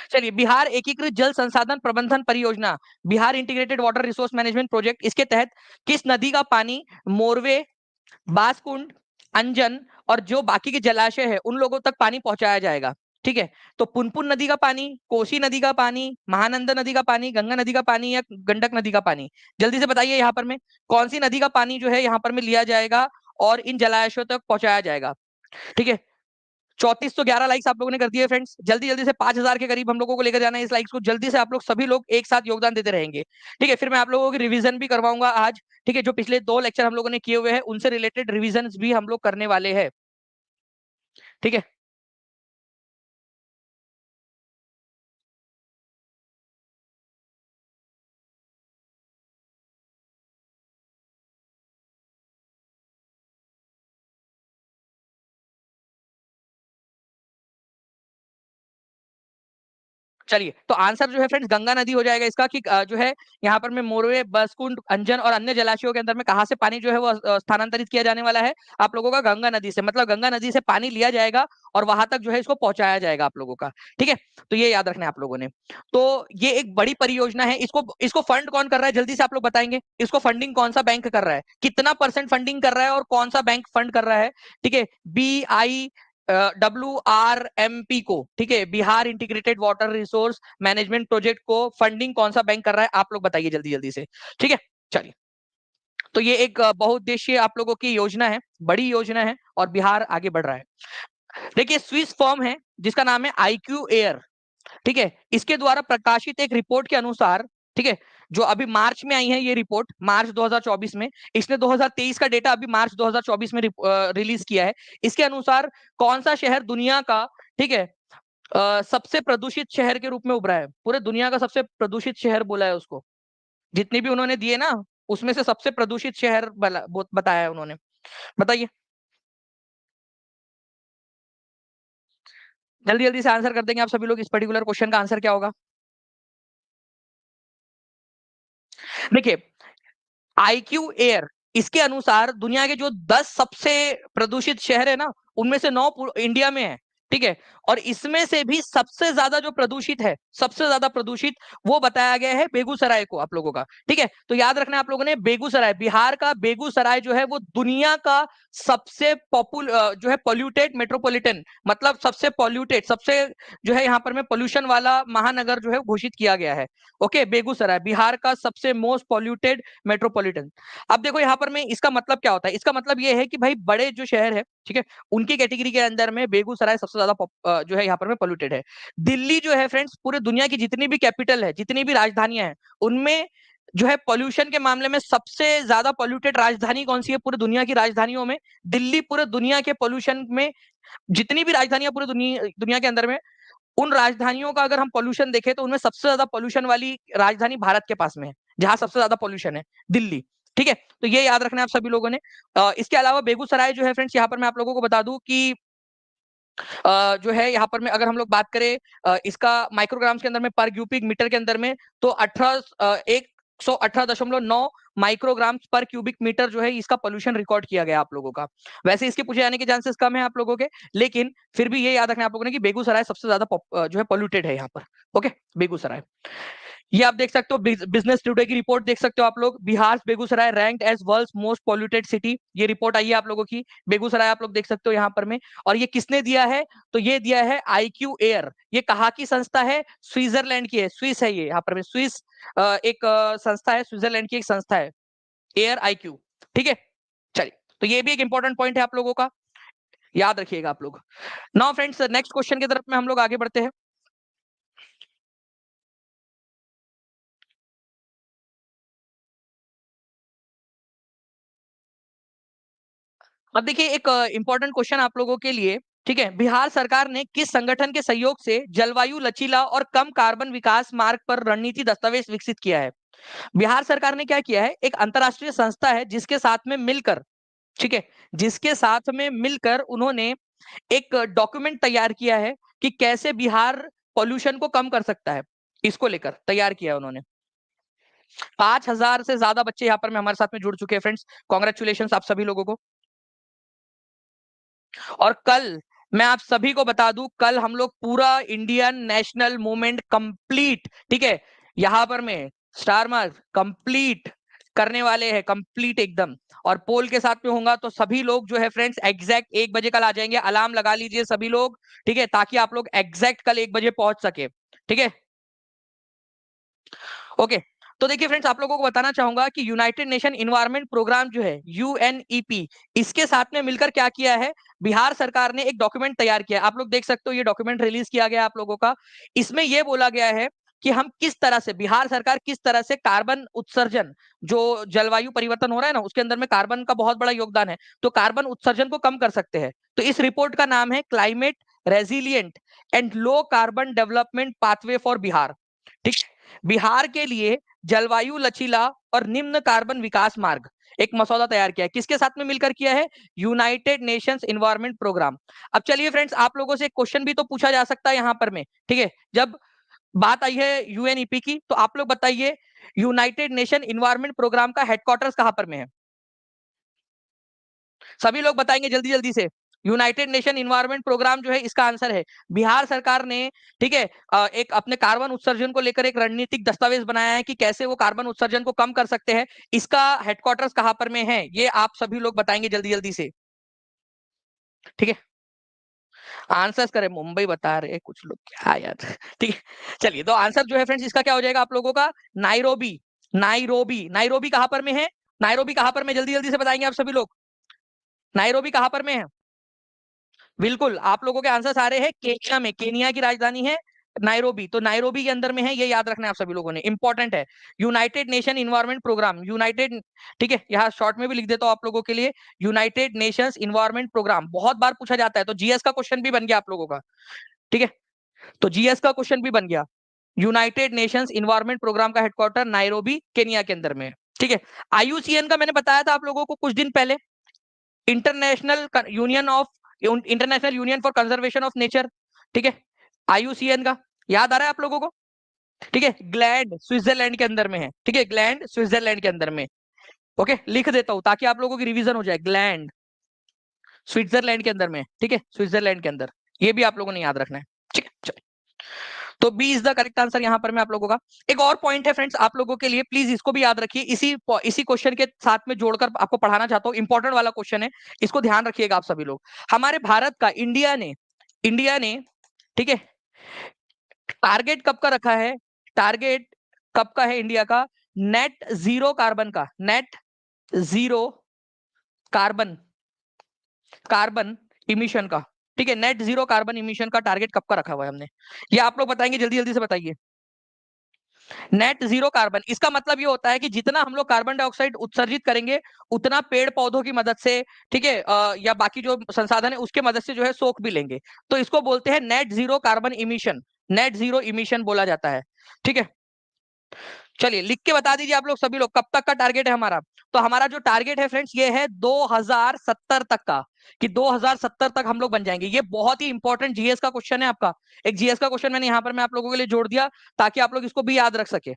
चलिए, बिहार एकीकृत जल संसाधन प्रबंधन परियोजना, Bihar integrated water resource management project, इसके तहत किस नदी का पानी मोरवे, बासकुंड, अंजन और जो बाकी के जलाशय है उन लोगों तक पानी पहुंचाया जाएगा? ठीक है, तो पुनपुन नदी का पानी, कोसी नदी का पानी, महानंदा नदी का पानी, गंगा नदी का पानी या गंडक नदी का पानी? जल्दी से बताइए यहाँ पर में कौन सी नदी का पानी जो है यहाँ पर में लिया जाएगा और इन जलाशयों तक पहुंचाया जाएगा? ठीक है, 3411 लाइक्स आप लोगों ने कर दिए फ्रेंड्स। जल्दी जल्दी से 5000 के करीब हम लोगों को लेकर जाना है इस लाइक्स को। जल्दी से आप लोग सभी लोग एक साथ योगदान देते रहेंगे। ठीक है, फिर मैं आप लोगों की रिवीजन भी करवाऊंगा आज। ठीक है, जो पिछले 2 लेक्चर हम लोगों ने किए हुए हैं उनसे रिलेटेड रिवीजन भी हम लोग करने वाले हैं। ठीक है, चलिए तो आंसर जो है फ्रेंड्स गंगा नदी हो जाएगा इसका, कि जो है यहाँ पर में मोरवे, बसकुंड, अंजन और अन्य जलाशयों के अंदर में कहाँ से पानी जो है वो स्थानांतरित किया जाने वाला है आप लोगों का? गंगा नदी से। मतलब गंगा नदी से पानी लिया जाएगा और वहां तक जो है इसको पहुंचाया जाएगा आप लोगों का। ठीक है, तो ये याद रखना है आप लोगों ने। तो ये एक बड़ी परियोजना है। इसको इसको फंड कौन कर रहा है, जल्दी से आप लोग बताएंगे? इसको फंडिंग कौन सा बैंक कर रहा है, कितना % फंडिंग कर रहा है और कौन सा बैंक फंड कर रहा है? ठीक है, WRMP को, ठीक है, Bihar integrated water resource management project को फंडिंग कौन सा बैंक कर रहा है आप लोग बताइए जल्दी जल्दी से। ठीक है, चलिए, तो ये एक बहुउद्देशीय आप लोगों की योजना है, बड़ी योजना है और बिहार आगे बढ़ रहा है। देखिए, स्विस फर्म है जिसका नाम है IQ एयर। ठीक है, इसके द्वारा प्रकाशित एक रिपोर्ट के अनुसार, ठीक है, जो अभी मार्च में आई है ये रिपोर्ट, मार्च 2024 में, इसने 2023 का डेटा अभी मार्च 2024 में रिलीज किया है। इसके अनुसार कौन सा शहर दुनिया का, ठीक है, सबसे प्रदूषित शहर के रूप में उभरा है? पूरे दुनिया का सबसे प्रदूषित शहर बोला है उसको, जितनी भी उन्होंने दिए ना उसमें से सबसे प्रदूषित शहर बताया है उन्होंने। बताइए, जल्दी जल्दी से आंसर कर देंगे आप सभी लोग, इस पर्टिकुलर क्वेश्चन का आंसर क्या होगा? देखिए, IQ एयर, इसके अनुसार दुनिया के जो 10 सबसे प्रदूषित शहर है ना उनमें से 9 इंडिया में है। ठीक है, और इसमें से भी सबसे ज्यादा जो प्रदूषित है, सबसे ज्यादा प्रदूषित, वो बताया गया है बेगूसराय को आप लोगों का। ठीक है, तो याद रखना आप लोगों ने, बेगूसराय, बिहार का बेगूसराय जो है वो दुनिया का सबसे जो है पोल्यूटेड मेट्रोपॉलिटन, मतलब सबसे पोल्यूटेड, सबसे जो है यहाँ पर में पोल्यूशन वाला महानगर जो है घोषित किया गया है। ओके, बेगूसराय बिहार का सबसे मोस्ट पोल्यूटेड मेट्रोपॉलिटन। अब देखो यहाँ पर में इसका मतलब क्या होता है, इसका मतलब ये है कि भाई बड़े जो शहर है, ठीक है, उनकी कैटेगरी के अंदर में बेगूसराय सबसे ज्यादा जो है यहाँ पर में पोल्यूटेड है। दिल्ली जो है फ्रेंड्स, पूरे दुनिया की जितनी भी कैपिटल है, जितनी भी राजधानियां हैं, उनमें जो है पोल्यूशन के मामले में सबसे ज्यादा पोल्यूटेड राजधानी कौन सी है पूरी दुनिया की राजधानियों में? दिल्ली पूरे दुनिया के पोल्यूशन में, जितनी भी राजधानियां पूरी दुनिया के अंदर में, उन राजधानियों का अगर हम पोल्यूशन देखें तो उनमें सबसे ज्यादा पोल्यूशन वाली राजधानी भारत के पास में है, जहां सबसे ज्यादा पोल्यूशन है, दिल्ली। ठीक है, तो ये याद रखना है आप सभी लोगों ने। इसके अलावा बेगूसराय जो है फ्रेंड्स, यहाँ पर मैं आप लोगों को बता दूं कि जो है यहाँ पर में अगर हम लोग बात करें इसका माइक्रोग्राम्स के अंदर में पर क्यूबिक मीटर के अंदर में, तो 118.9 माइक्रोग्राम पर क्यूबिक मीटर जो है इसका पोल्यूशन रिकॉर्ड किया गया आप लोगों का। वैसे इसके पूछे जाने के चांसेस कम है आप लोगों के, लेकिन फिर भी ये याद रखना आप लोगों ने कि बेगूसराय सबसे ज्यादा जो है पोल्यूटेड है यहाँ पर। ओके, बेगूसराय, ये आप देख सकते हो, बिजनेस टुडे की रिपोर्ट देख सकते हो आप लोग, Bihar Begusarai ranked as world's most polluted city, ये रिपोर्ट आई है आप लोगों की, बेगूसराय आप लोग देख सकते हो यहाँ पर में। और ये किसने दिया है? तो ये दिया है IQ एयर। ये कहाँ की संस्था है? स्विट्जरलैंड की है, स्विस है ये, यहाँ पर में स्विस एक संस्था है, स्विट्जरलैंड की एक संस्था है, एयर IQ। ठीक है, चलिए, तो ये भी एक इंपॉर्टेंट पॉइंट है आप लोगों का, याद रखिएगा आप लोग। नाउ फ्रेंड्स, नेक्स्ट क्वेश्चन की तरफ में हम लोग आगे बढ़ते हैं। अब देखिए, एक इंपॉर्टेंट क्वेश्चन आप लोगों के लिए। ठीक है, बिहार सरकार ने किस संगठन के सहयोग से जलवायु लचीला और कम कार्बन विकास मार्ग पर रणनीति दस्तावेज विकसित किया है? बिहार सरकार ने क्या किया है, एक अंतरराष्ट्रीय संस्था है जिसके साथ में मिलकर, ठीक है, जिसके साथ में मिलकर उन्होंने एक डॉक्यूमेंट तैयार किया है कि कैसे बिहार पॉल्यूशन को कम कर सकता है, इसको लेकर तैयार किया है उन्होंने। 5000 से ज्यादा बच्चे यहाँ पर में हमारे साथ में जुड़ चुके हैं फ्रेंड्स, कॉन्ग्रेचुलेशन आप सभी लोगों को। और कल मैं आप सभी को बता दूं, कल हम लोग पूरा इंडियन नेशनल मूवमेंट कंप्लीट, ठीक है, यहां पर मैं स्टार मार्क कंप्लीट करने वाले हैं, कंप्लीट एकदम। और पोल के साथ में होगा, तो सभी लोग जो है फ्रेंड्स एग्जैक्ट 1 बजे कल आ जाएंगे। अलार्म लगा लीजिए सभी लोग, ठीक है, ताकि आप लोग एग्जैक्ट कल 1 बजे पहुंच सके, ठीक है। ओके, तो देखिए फ्रेंड्स, आप लोगों को बताना चाहूंगा कि यूनाइटेड नेशन इन्वायरमेंट प्रोग्राम जो है यूएनईपी, इसके साथ में मिलकर क्या किया है, बिहार सरकार ने एक डॉक्यूमेंट तैयार किया है। आप लोग देख सकते हो, ये डॉक्यूमेंट रिलीज किया गया आप लोगों का। इसमें यह बोला गया है कि हम किस तरह से, बिहार सरकार किस तरह से कार्बन उत्सर्जन, जो जलवायु परिवर्तन हो रहा है ना, उसके अंदर में कार्बन का बहुत बड़ा योगदान है, तो कार्बन उत्सर्जन को कम कर सकते हैं। तो इस रिपोर्ट का नाम है climate resilient and low carbon development pathway for Bihar, ठीक। बिहार के लिए जलवायु लचीला और निम्न कार्बन विकास मार्ग, एक मसौदा तैयार किया है। किसके साथ में मिलकर किया है, यूनाइटेड नेशंस एनवायरनमेंट प्रोग्राम। अब चलिए फ्रेंड्स, आप लोगों से एक क्वेश्चन भी तो पूछा जा सकता है यहां पर में, ठीक है, जब बात आई है यूएनईपी की, तो आप लोग बताइए यूनाइटेड नेशन एनवायरनमेंट प्रोग्राम का हेडक्वार्टर्स कहां पर में है। सभी लोग बताएंगे जल्दी जल्दी से। यूनाइटेड नेशन इन्वायरमेंट प्रोग्राम जो है, इसका आंसर है बिहार सरकार ने, ठीक है। एक अपने कार्बन उत्सर्जन को लेकर एक रणनीतिक दस्तावेज बनाया है कि कैसे वो कार्बन उत्सर्जन को कम कर सकते हैं। इसका हेडक्वार्टर्स कहां पर में है, ये आप सभी लोग बताएंगे जल्दी जल्दी से, ठीक है। आंसर्स करें, मुंबई बता रहे हैं कुछ लोग, क्या यार, ठीक है। चलिए, तो आंसर जो है फ्रेंड्स, इसका क्या हो जाएगा आप लोगों का, नाइरोबी। नाइरोबी, नाइरोबी कहां पर में है, नाइरोबी कहां पर में, जल्दी जल्दी से बताएंगे आप सभी लोग, नाइरोबी कहां पर में है। बिल्कुल, आप लोगों के आंसर्स आ रहे हैं केन्या में, केन्या की राजधानी है नाइरोबी, तो नाइरोबी के अंदर में है, ये याद रखना है आप सभी लोगों ने, इंपॉर्टेंट है। United Nation Environment Programme, United, ठीक है, यहाँ शॉर्ट में भी लिख देता हूं आप लोगों के लिए, यूनाइटेड नेशंस इन्वायरमेंट प्रोग्राम बहुत बार पूछा जाता है, तो जीएस का क्वेश्चन भी बन गया आप लोगों का, ठीक है। तो जीएस का क्वेश्चन भी बन गया, यूनाइटेड नेशंस इन्वायरमेंट प्रोग्राम का हेडक्वार्टर नाइरोबी केन्या के अंदर में है, ठीक है। आईयूसीएन का मैंने बताया था आप लोगों को कुछ दिन पहले, international union of, international union for conservation of nature, ठीक है, आईयूसीएन का, याद आ रहा है आप लोगों को, ठीक है। ग्लैंड स्विट्जरलैंड के अंदर में है, ठीक है, ग्लैंड स्विट्जरलैंड के अंदर में, ओके, लिख देता हूं ताकि आप लोगों की रिवीजन हो जाए, ग्लैंड स्विट्जरलैंड के अंदर में, ठीक है, स्विट्जरलैंड के अंदर, ये भी आप लोगों ने याद रखना है, ठीक है, चलिए। तो B is the correct answer यहां पर मैं आप लोगों का। एक और पॉइंट है फ्रेंड्स आप लोगों के लिए, प्लीज इसको भी याद रखिए, इसी क्वेश्चन के साथ में जोड़कर आपको पढ़ाना चाहता हूं, इंपॉर्टेंट वाला क्वेश्चन है, इसको ध्यान रखिएगा आप सभी लोग। हमारे भारत का, इंडिया ने, ठीक है, टारगेट कब का रखा है, टारगेट कब का है इंडिया का, नेट जीरो कार्बन का, net zero carbon, carbon emission का, ठीक है, नेट जीरो कार्बन इमिशन का टारगेट कब का रखा हुआ है हमने, ये आप लोग बताएंगे जल्दी जल्दी से बताइए। नेट जीरो कार्बन, इसका मतलब ये होता है कि जितना हम लोग कार्बन डाइऑक्साइड उत्सर्जित करेंगे, उतना पेड़ पौधों की मदद से, ठीक है, या बाकी जो संसाधन है उसके मदद से जो है सोख भी लेंगे, तो इसको बोलते हैं net zero carbon emission, net zero emission बोला जाता है, ठीक है। चलिए, लिख के बता दीजिए आप लोग सभी लोग, कब तक का टारगेट है हमारा। तो हमारा जो टारगेट है फ्रेंड्स, ये है 2070 तक का, कि 2070 तक हम लोग बन जाएंगे। ये बहुत ही इंपॉर्टेंट जीएस का क्वेश्चन है आपका, एक जीएस का क्वेश्चन मैंने यहाँ पर मैं आप लोगों के लिए जोड़ दिया, ताकि आप लोग इसको भी याद रख सके।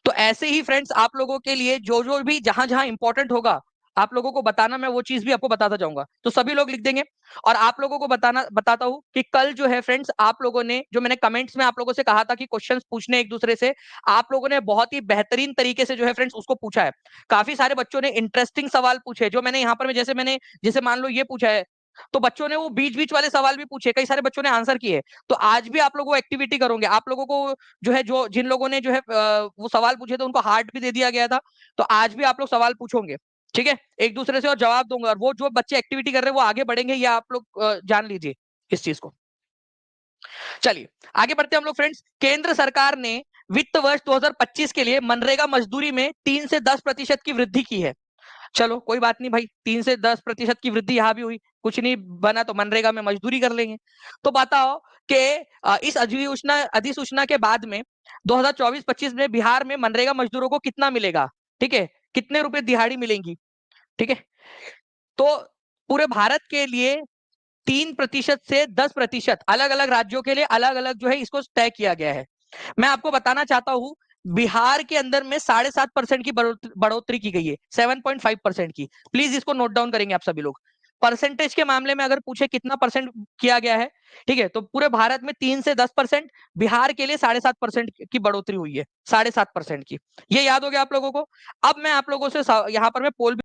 तो ऐसे ही फ्रेंड्स आप लोगों के लिए जो जो भी जहां जहां इंपॉर्टेंट होगा, आप लोगों को बताना, मैं वो चीज भी आपको बताता जाऊंगा, तो सभी लोग लिख देंगे। और आप लोगों को बताता हूं कि कल जो है फ्रेंड्स, आप लोगों ने, जो मैंने कमेंट्स में आप लोगों से कहा था कि क्वेश्चंस पूछने एक दूसरे से, आप लोगों ने बहुत ही बेहतरीन तरीके से जो है फ्रेंड्स उसको पूछा है। काफी सारे बच्चों ने इंटरेस्टिंग सवाल पूछे, जो मैंने यहाँ पर जैसे मान लो ये पूछा है, तो बच्चों ने वो बीच बीच वाले सवाल भी पूछे, कई सारे बच्चों ने आंसर किए। तो आज भी आप लोग वो एक्टिविटी करोगे, आप लोगों को जो है, जो जिन लोगों ने जो है वो सवाल पूछे थे, उनको हार्ट भी दे दिया गया था। तो आज भी आप लोग सवाल पूछोगे, ठीक है, एक दूसरे से, और जवाब दूंगा, और वो जो बच्चे एक्टिविटी कर रहे हैं वो आगे बढ़ेंगे, ये आप लोग जान लीजिए इस चीज को। चलिए, आगे बढ़ते हैं हम लोग फ्रेंड्स। केंद्र सरकार ने वित्त वर्ष 2025 के लिए मनरेगा मजदूरी में 3 से 10% की वृद्धि की है। चलो कोई बात नहीं भाई, 3 से 10% की वृद्धि यहाँ भी हुई, कुछ नहीं बना तो मनरेगा में मजदूरी कर लेंगे। तो बताओ कि इस अधिसूचना के बाद में 2024-25 में बिहार में मनरेगा मजदूरों को कितना मिलेगा, ठीक है, कितने रुपए दिहाड़ी मिलेंगी, ठीक है। तो पूरे भारत के लिए 3% से 10%, अलग अलग राज्यों के लिए अलग अलग जो है इसको तय किया गया है। मैं आपको बताना चाहता हूं, बिहार के अंदर में 7.5% की बढ़ोतरी की गई है, 7.5% की, प्लीज इसको नोट डाउन करेंगे आप सभी लोग। परसेंटेज के मामले में अगर पूछे कितना परसेंट किया गया है, ठीक है, तो पूरे भारत में 3 से 10%, बिहार के लिए 7.5% की बढ़ोतरी हुई है, 7.5% की। ये याद हो गया आप लोगों को। अब मैं आप लोगों से यहाँ पर मैं पोल